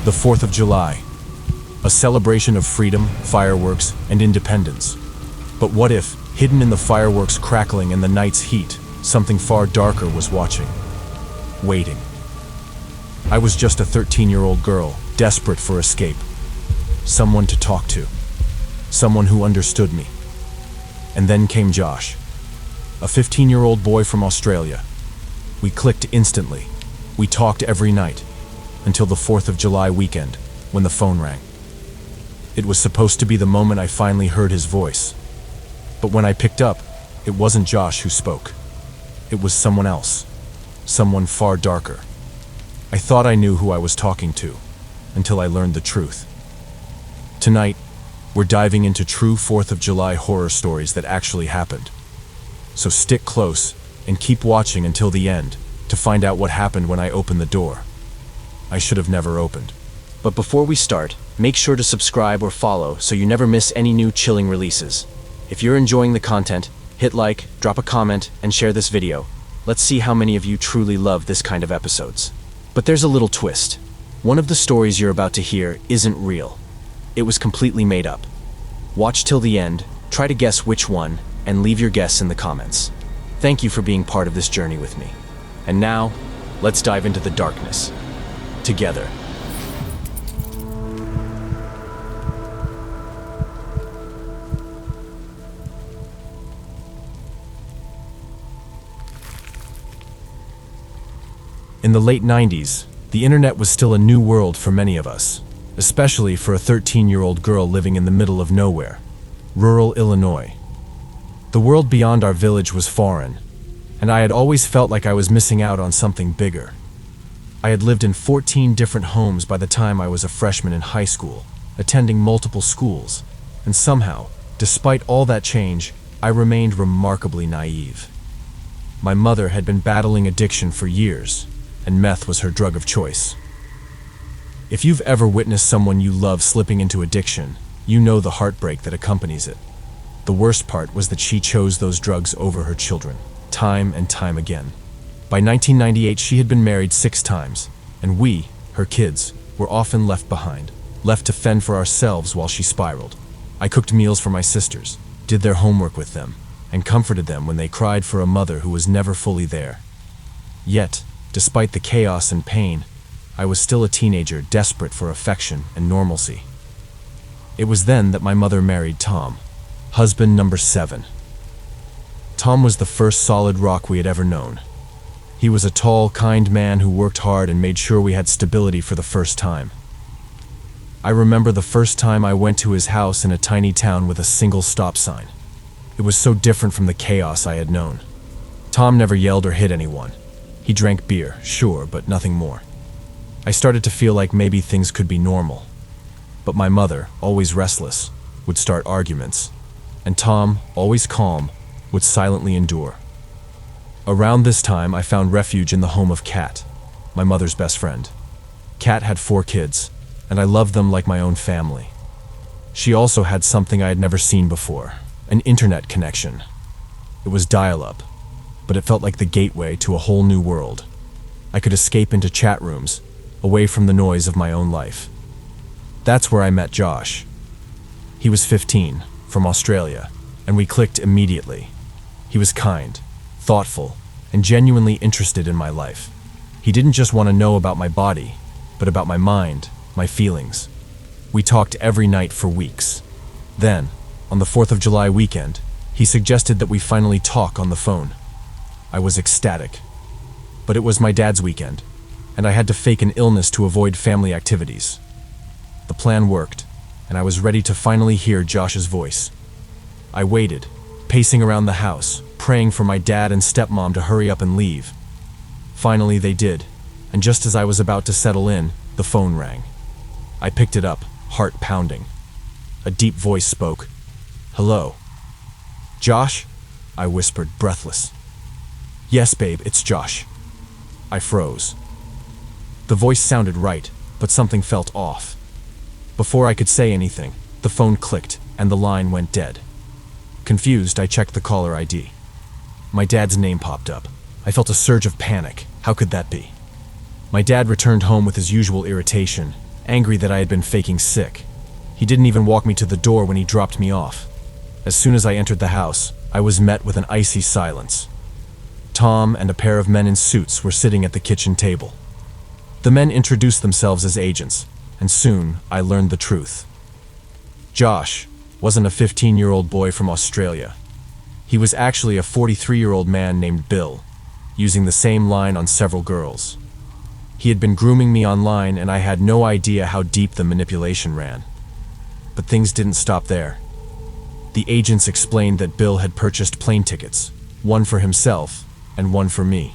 The 4th of July. A celebration of freedom, fireworks, and independence. But what if, hidden in the fireworks crackling and the night's heat, something far darker was watching? Waiting. I was just a 13-year-old girl, desperate for escape. Someone to talk to. Someone who understood me. And then came Josh, a 15-year-old boy from Australia. We clicked instantly. We talked every night, until the 4th of July weekend, when the phone rang. It was supposed to be the moment I finally heard his voice. But when I picked up, it wasn't Josh who spoke. It was someone else. Someone far darker. I thought I knew who I was talking to, until I learned the truth. Tonight, we're diving into true 4th of July horror stories that actually happened. So stick close and keep watching until the end to find out what happened when I opened the door. I should have never opened. But before we start, make sure to subscribe or follow so you never miss any new chilling releases. If you're enjoying the content, hit like, drop a comment, and share this video. Let's see how many of you truly love this kind of episodes. But there's a little twist. One of the stories you're about to hear isn't real. It was completely made up. Watch till the end, try to guess which one, and leave your guess in the comments. Thank you for being part of this journey with me. And now, let's dive into the darkness. Together. In the late 90s, the internet was still a new world for many of us, especially for a 13-year-old girl living in the middle of nowhere, rural Illinois. The world beyond our village was foreign, and I had always felt like I was missing out on something bigger. I had lived in 14 different homes by the time I was a freshman in high school, attending multiple schools, and somehow, despite all that change, I remained remarkably naive. My mother had been battling addiction for years, and meth was her drug of choice. If you've ever witnessed someone you love slipping into addiction, you know the heartbreak that accompanies it. The worst part was that she chose those drugs over her children, time and time again. By 1998, she had been married 6 times, and we, her kids, were often left behind, left to fend for ourselves while she spiraled. I cooked meals for my sisters, did their homework with them, and comforted them when they cried for a mother who was never fully there. Yet, despite the chaos and pain, I was still a teenager desperate for affection and normalcy. It was then that my mother married Tom, husband number 7. Tom was the first solid rock we had ever known. He was a tall, kind man who worked hard and made sure we had stability for the first time. I remember the first time I went to his house in a tiny town with a single stop sign. It was so different from the chaos I had known. Tom never yelled or hit anyone. He drank beer, sure, but nothing more. I started to feel like maybe things could be normal. But my mother, always restless, would start arguments. And Tom, always calm, would silently endure. Around this time, I found refuge in the home of Kat, my mother's best friend. Kat had 4 kids, and I loved them like my own family. She also had something I had never seen before, an internet connection. It was dial-up, but it felt like the gateway to a whole new world. I could escape into chat rooms, away from the noise of my own life. That's where I met Josh. He was 15, from Australia, and we clicked immediately. He was kind, thoughtful, and genuinely interested in my life. He didn't just want to know about my body, but about my mind, my feelings. We talked every night for weeks. Then, on the 4th of July weekend, he suggested that we finally talk on the phone. I was ecstatic. But it was my dad's weekend, and I had to fake an illness to avoid family activities. The plan worked, and I was ready to finally hear Josh's voice. I waited, pacing around the house, praying for my dad and stepmom to hurry up and leave. Finally, they did, and just as I was about to settle in, the phone rang. I picked it up, heart pounding. A deep voice spoke. "Hello." "Josh?" I whispered, breathless. "Yes, babe, it's Josh." I froze. The voice sounded right, but something felt off. Before I could say anything, the phone clicked and the line went dead. Confused, I checked the caller ID. My dad's name popped up. I felt a surge of panic. How could that be? My dad returned home with his usual irritation, angry that I had been faking sick. He didn't even walk me to the door when he dropped me off. As soon as I entered the house, I was met with an icy silence. Tom and a pair of men in suits were sitting at the kitchen table. The men introduced themselves as agents, and soon I learned the truth. Josh wasn't a 15-year-old boy from Australia. He was actually a 43-year-old man named Bill, using the same line on several girls. He had been grooming me online, and I had no idea how deep the manipulation ran. But things didn't stop there. The agents explained that Bill had purchased plane tickets, one for himself and one for me.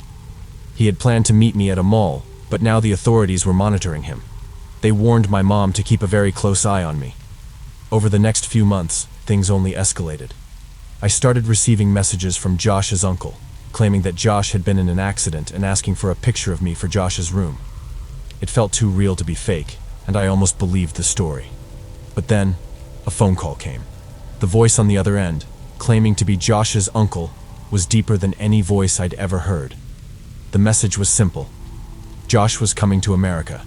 He had planned to meet me at a mall, but now the authorities were monitoring him. They warned my mom to keep a very close eye on me. Over the next few months, things only escalated. I started receiving messages from Josh's uncle, claiming that Josh had been in an accident and asking for a picture of me for Josh's room. It felt too real to be fake, and I almost believed the story. But then, a phone call came. The voice on the other end, claiming to be Josh's uncle, was deeper than any voice I'd ever heard. The message was simple. Josh was coming to America.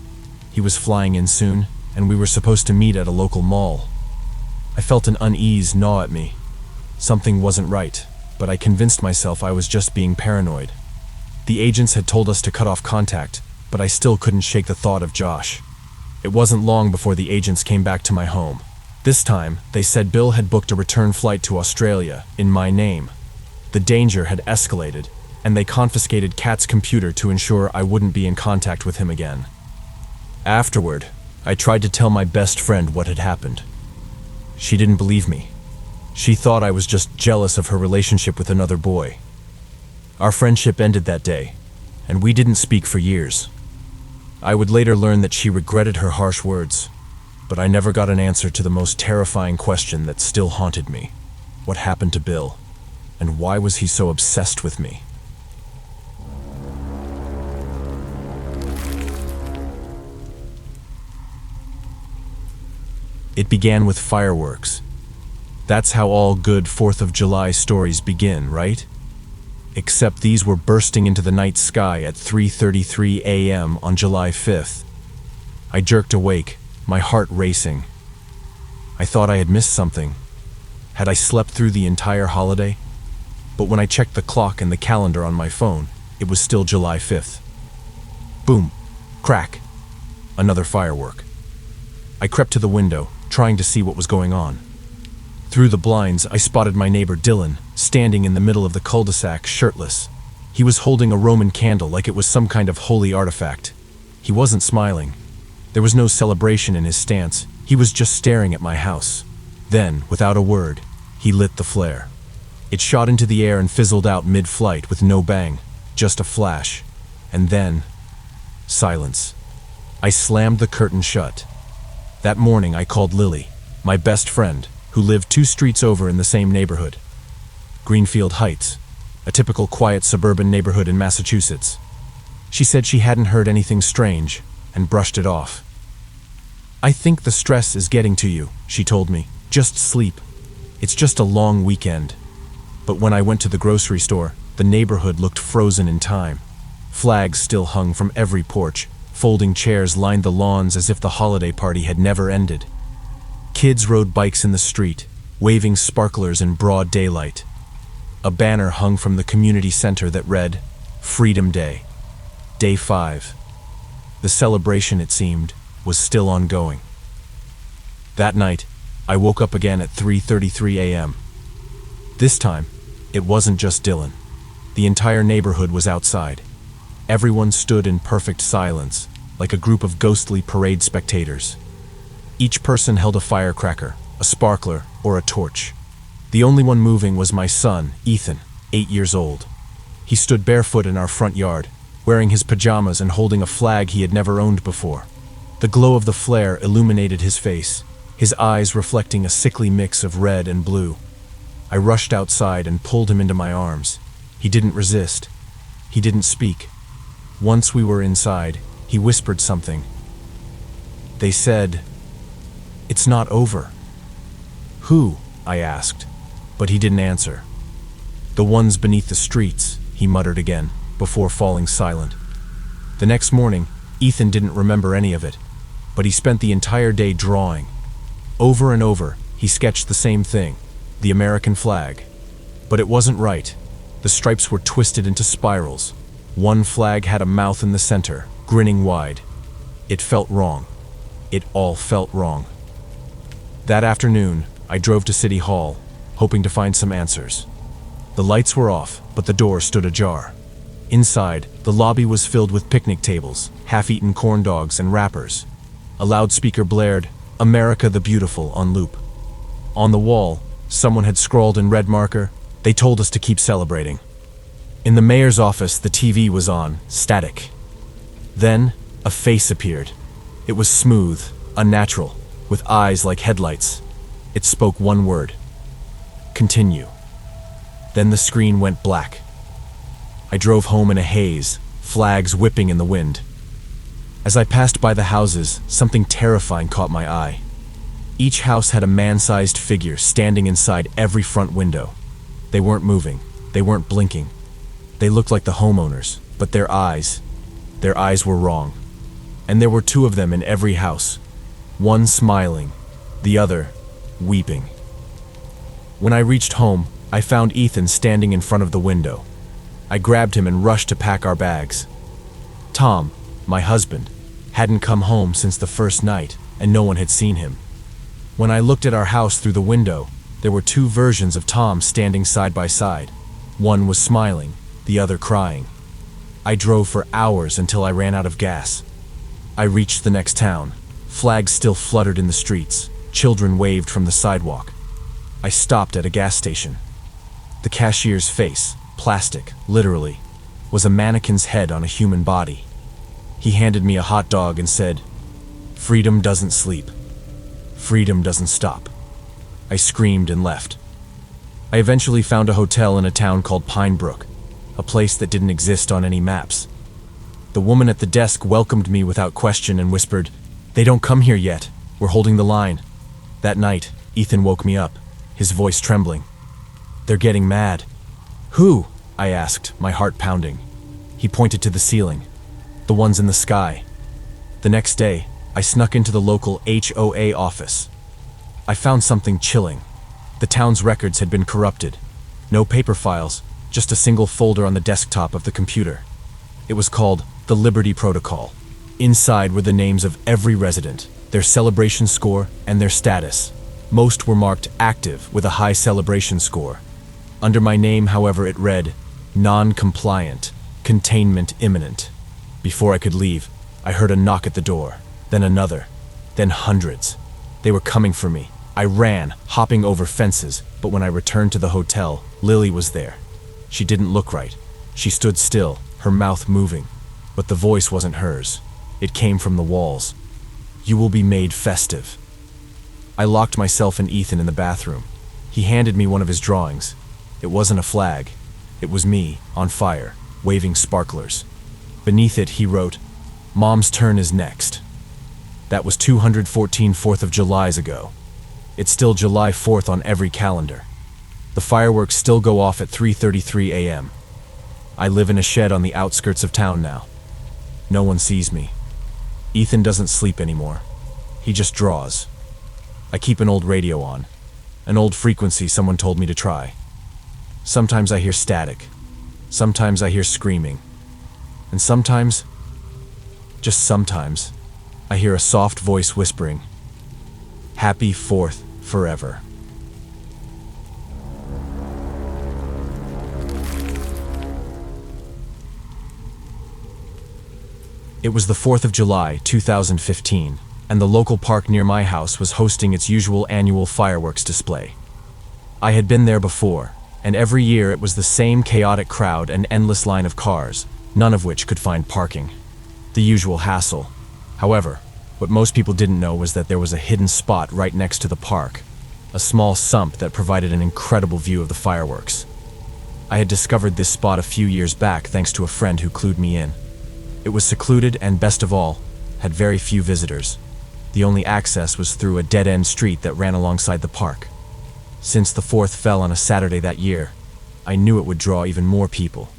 He was flying in soon, and we were supposed to meet at a local mall. I felt an unease gnaw at me. Something wasn't right, but I convinced myself I was just being paranoid. The agents had told us to cut off contact, but I still couldn't shake the thought of Josh. It wasn't long before the agents came back to my home. This time, they said Bill had booked a return flight to Australia in my name. The danger had escalated, and they confiscated Kat's computer to ensure I wouldn't be in contact with him again. Afterward, I tried to tell my best friend what had happened. She didn't believe me. She thought I was just jealous of her relationship with another boy. Our friendship ended that day, and we didn't speak for years. I would later learn that she regretted her harsh words, but I never got an answer to the most terrifying question that still haunted me. What happened to Bill? And why was he so obsessed with me? It began with fireworks. That's how all good 4th of July stories begin, right? Except these were bursting into the night sky at 3:33 a.m. on July 5th. I jerked awake, my heart racing. I thought I had missed something. Had I slept through the entire holiday? But when I checked the clock and the calendar on my phone, it was still July 5th. Boom. Crack. Another firework. I crept to the window, trying to see what was going on. Through the blinds, I spotted my neighbor Dylan, standing in the middle of the cul-de-sac, shirtless. He was holding a Roman candle like it was some kind of holy artifact. He wasn't smiling. There was no celebration in his stance. He was just staring at my house. Then, without a word, he lit the flare. It shot into the air and fizzled out mid-flight with no bang, just a flash. And then, silence. I slammed the curtain shut. That morning I called Lily, my best friend, who lived 2 streets over in the same neighborhood. Greenfield Heights, a typical quiet suburban neighborhood in Massachusetts. She said she hadn't heard anything strange and brushed it off. "I think the stress is getting to you," she told me. "Just sleep. It's just a long weekend." But when I went to the grocery store, the neighborhood looked frozen in time. Flags still hung from every porch. Folding chairs lined the lawns as if the holiday party had never ended. Kids rode bikes in the street, waving sparklers in broad daylight. A banner hung from the community center that read, "Freedom Day, Day 5. The celebration, it seemed, was still ongoing. That night, I woke up again at 3:33 a.m. This time, it wasn't just Dylan. The entire neighborhood was outside. Everyone stood in perfect silence, like a group of ghostly parade spectators. Each person held a firecracker, a sparkler, or a torch. The only one moving was my son, Ethan, 8 years old. He stood barefoot in our front yard, wearing his pajamas and holding a flag he had never owned before. The glow of the flare illuminated his face, his eyes reflecting a sickly mix of red and blue. I rushed outside and pulled him into my arms. He didn't resist. He didn't speak. Once we were inside, he whispered something. They said, "It's not over." "Who?" I asked, but he didn't answer. "The ones beneath the streets," he muttered again, before falling silent. The next morning, Ethan didn't remember any of it. but he spent the entire day drawing. Over and over, he sketched the same thing, the American flag. But it wasn't right. The stripes were twisted into spirals. One flag had a mouth in the center, grinning wide. It felt wrong. It all felt wrong. That afternoon, I drove to City Hall, hoping to find some answers. The lights were off, but the door stood ajar. Inside, the lobby was filled with picnic tables, half-eaten corn dogs, and wrappers. A loudspeaker blared, "America the Beautiful," on loop. On the wall, someone had scrawled in red marker, "They told us to keep celebrating." In the mayor's office, the TV was on, static. Then, a face appeared. It was smooth, unnatural, with eyes like headlights. It spoke one word: "Continue." Then the screen went black. I drove home in a haze, flags whipping in the wind. As I passed by the houses, something terrifying caught my eye. Each house had a man-sized figure standing inside every front window. They weren't moving. They weren't blinking. They looked like the homeowners, but their eyes were wrong. And there were two of them in every house. One smiling, the other weeping. When I reached home, I found Ethan standing in front of the window. I grabbed him and rushed to pack our bags. Tom, my husband, hadn't come home since the first night, and no one had seen him. When I looked at our house through the window, there were two versions of Tom standing side by side. One was smiling, the other crying. I drove for hours until I ran out of gas. I reached the next town. Flags still fluttered in the streets. Children waved from the sidewalk. I stopped at a gas station. The cashier's face, plastic, literally, was a mannequin's head on a human body. He handed me a hot dog and said, "Freedom doesn't sleep. Freedom doesn't stop." I screamed and left. I eventually found a hotel in a town called Pine Brook, a place that didn't exist on any maps. The woman at the desk welcomed me without question and whispered, "They don't come here yet. We're holding the line." That night, Ethan woke me up, his voice trembling. "They're getting mad." "Who?" I asked, my heart pounding. He pointed to the ceiling. "The ones in the sky." The next day, I snuck into the local HOA office. I found something chilling. The town's records had been corrupted. No paper files, just a single folder on the desktop of the computer. It was called the Liberty Protocol. Inside were the names of every resident, their celebration score, and their status. Most were marked active with a high celebration score. Under my name, however, it read, "Non-compliant, containment imminent." Before I could leave, I heard a knock at the door, then another, then hundreds. They were coming for me. I ran, hopping over fences, but when I returned to the hotel, Lily was there. She didn't look right. She stood still, her mouth moving, but the voice wasn't hers. It came from the walls. "You will be made festive." I locked myself and Ethan in the bathroom. He handed me one of his drawings. It wasn't a flag. It was me, on fire, waving sparklers. Beneath it, he wrote, "Mom's turn is next." That was 214 4th of Julys ago. It's still July 4th on every calendar. The fireworks still go off at 3:33 a.m. I live in a shed on the outskirts of town now. No one sees me. Ethan doesn't sleep anymore. He just draws. I keep an old radio on, an old frequency someone told me to try. Sometimes I hear static. Sometimes I hear screaming. And sometimes, just sometimes, I hear a soft voice whispering, "Happy 4th forever." It was the 4th of July, 2015, and the local park near my house was hosting its usual annual fireworks display. I had been there before, and every year it was the same chaotic crowd and endless line of cars, none of which could find parking. The usual hassle. However, what most people didn't know was that there was a hidden spot right next to the park, a small sump that provided an incredible view of the fireworks. I had discovered this spot a few years back thanks to a friend who clued me in. It was secluded and, best of all, had very few visitors. The only access was through a dead-end street that ran alongside the park. Since the 4th fell on a Saturday that year, I knew it would draw even more people.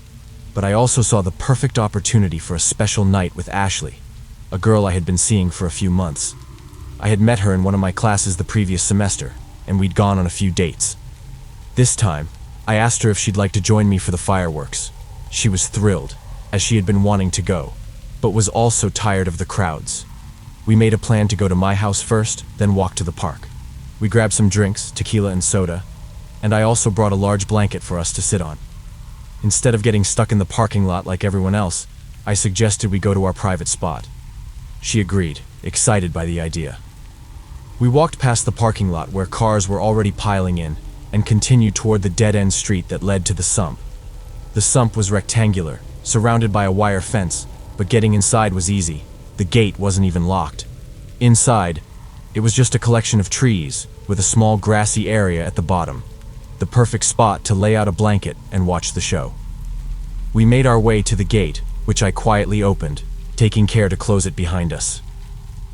But I also saw the perfect opportunity for a special night with Ashley. a girl I had been seeing for a few months. I had met her in one of my classes the previous semester, and we'd gone on a few dates. This time, I asked her if she'd like to join me for the fireworks. She was thrilled, as she had been wanting to go, but was also tired of the crowds. We made a plan to go to my house first, then walk to the park. We grabbed some drinks, tequila and soda, and I also brought a large blanket for us to sit on. Instead of getting stuck in the parking lot like everyone else, I suggested we go to our private spot. She agreed, excited by the idea. We walked past the parking lot where cars were already piling in and continued toward the dead-end street that led to the sump. The sump was rectangular, surrounded by a wire fence, but getting inside was easy. The gate wasn't even locked. Inside, it was just a collection of trees with a small grassy area at the bottom, the perfect spot to lay out a blanket and watch the show. We made our way to the gate, which I quietly opened, taking care to close it behind us.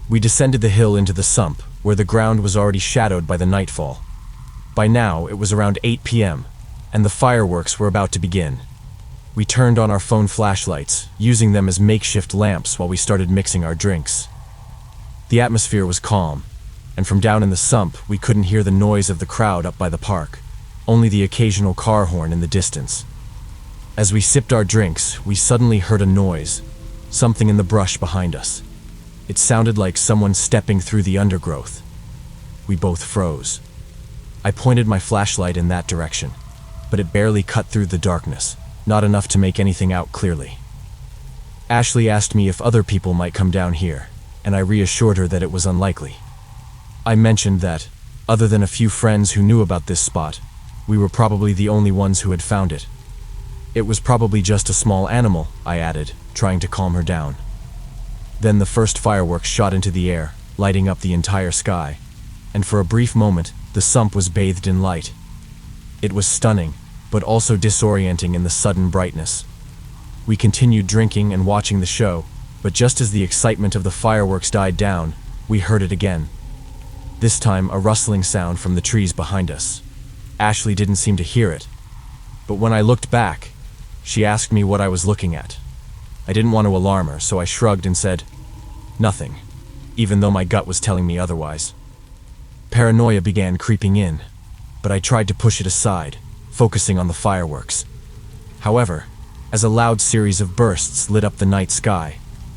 We descended the hill into the sump, where the ground was already shadowed by the nightfall. By now, it was around 8 p.m., and the fireworks were about to begin. We turned on our phone flashlights, using them as makeshift lamps while we started mixing our drinks. The atmosphere was calm, and from down in the sump, we couldn't hear the noise of the crowd up by the park, only the occasional car horn in the distance. As we sipped our drinks, we suddenly heard a noise, something in the brush behind us. It sounded like someone stepping through the undergrowth. We both froze. I pointed my flashlight in that direction, but it barely cut through the darkness, not enough to make anything out clearly. Ashley asked me if other people might come down here, and I reassured her that it was unlikely. I mentioned that, other than a few friends who knew about this spot, we were probably the only ones who had found it. It was probably just a small animal, I added, trying to calm her down. Then the first fireworks shot into the air, lighting up the entire sky, and for a brief moment, the sump was bathed in light. It was stunning, but also disorienting in the sudden brightness. We continued drinking and watching the show, but just as the excitement of the fireworks died down, we heard it again. This time, a rustling sound from the trees behind us. Ashley didn't seem to hear it, but when I looked back, she asked me what I was looking at. I didn't want to alarm her, so I shrugged and said, "Nothing," even though my gut was telling me otherwise. Paranoia began creeping in, but I tried to push it aside, focusing on the fireworks. However, as a loud series of bursts lit up the night sky,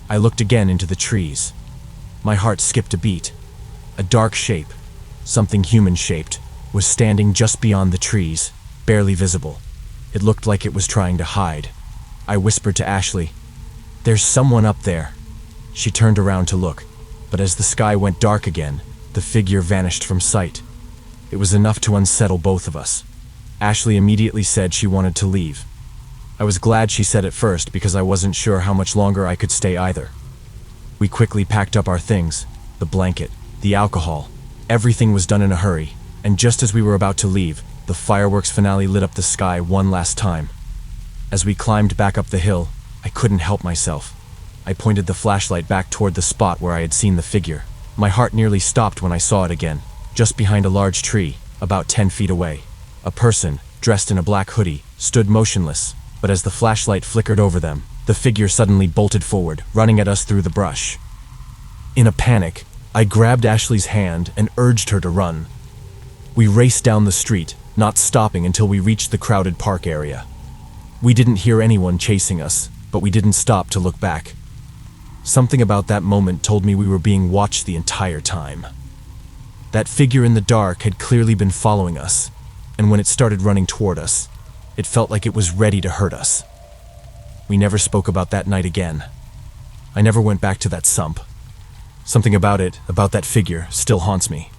I looked again into the trees. My heart skipped a beat. A dark shape, something human-shaped, was standing just beyond the trees, barely visible. It looked like it was trying to hide. I whispered to Ashley, "There's someone up there." She turned around to look, but as the sky went dark again, the figure vanished from sight. It was enough to unsettle both of us. Ashley immediately said she wanted to leave. I was glad she said it first because I wasn't sure how much longer I could stay either. We quickly packed up our things, the blanket, the alcohol. Everything was done in a hurry, and just as we were about to leave, the fireworks finale lit up the sky one last time. As we climbed back up the hill, I couldn't help myself. I pointed the flashlight back toward the spot where I had seen the figure. My heart nearly stopped when I saw it again, just behind a large tree, about 10 feet away. A person, dressed in a black hoodie, stood motionless, but as the flashlight flickered over them, the figure suddenly bolted forward, running at us through the brush. In a panic, I grabbed Ashley's hand and urged her to run. We raced down the street, not stopping until we reached the crowded park area. We didn't hear anyone chasing us, but we didn't stop to look back. Something about that moment told me we were being watched the entire time. That figure in the dark had clearly been following us, and when it started running toward us, it felt like it was ready to hurt us. We never spoke about that night again. I never went back to that sump. Something about it, about that figure, still haunts me.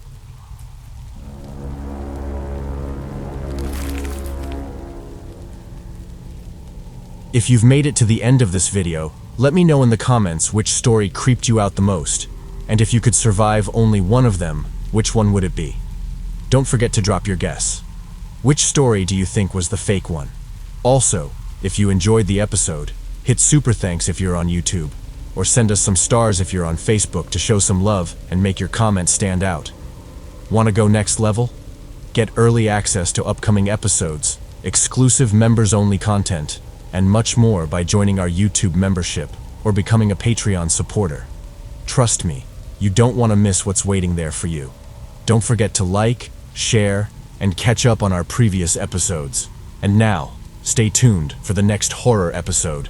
If you've made it to the end of this video, let me know in the comments which story creeped you out the most, and if you could survive only one of them, which one would it be? Don't forget to drop your guess. Which story do you think was the fake one? Also, if you enjoyed the episode, hit super thanks if you're on YouTube, or send us some stars if you're on Facebook to show some love and make your comments stand out. Want to go next level? Get early access to upcoming episodes, exclusive members-only content, and much more by joining our YouTube membership or becoming a Patreon supporter. Trust me, you don't want to miss what's waiting there for you. Don't forget to like, share, and catch up on our previous episodes. And now, stay tuned for the next horror episode.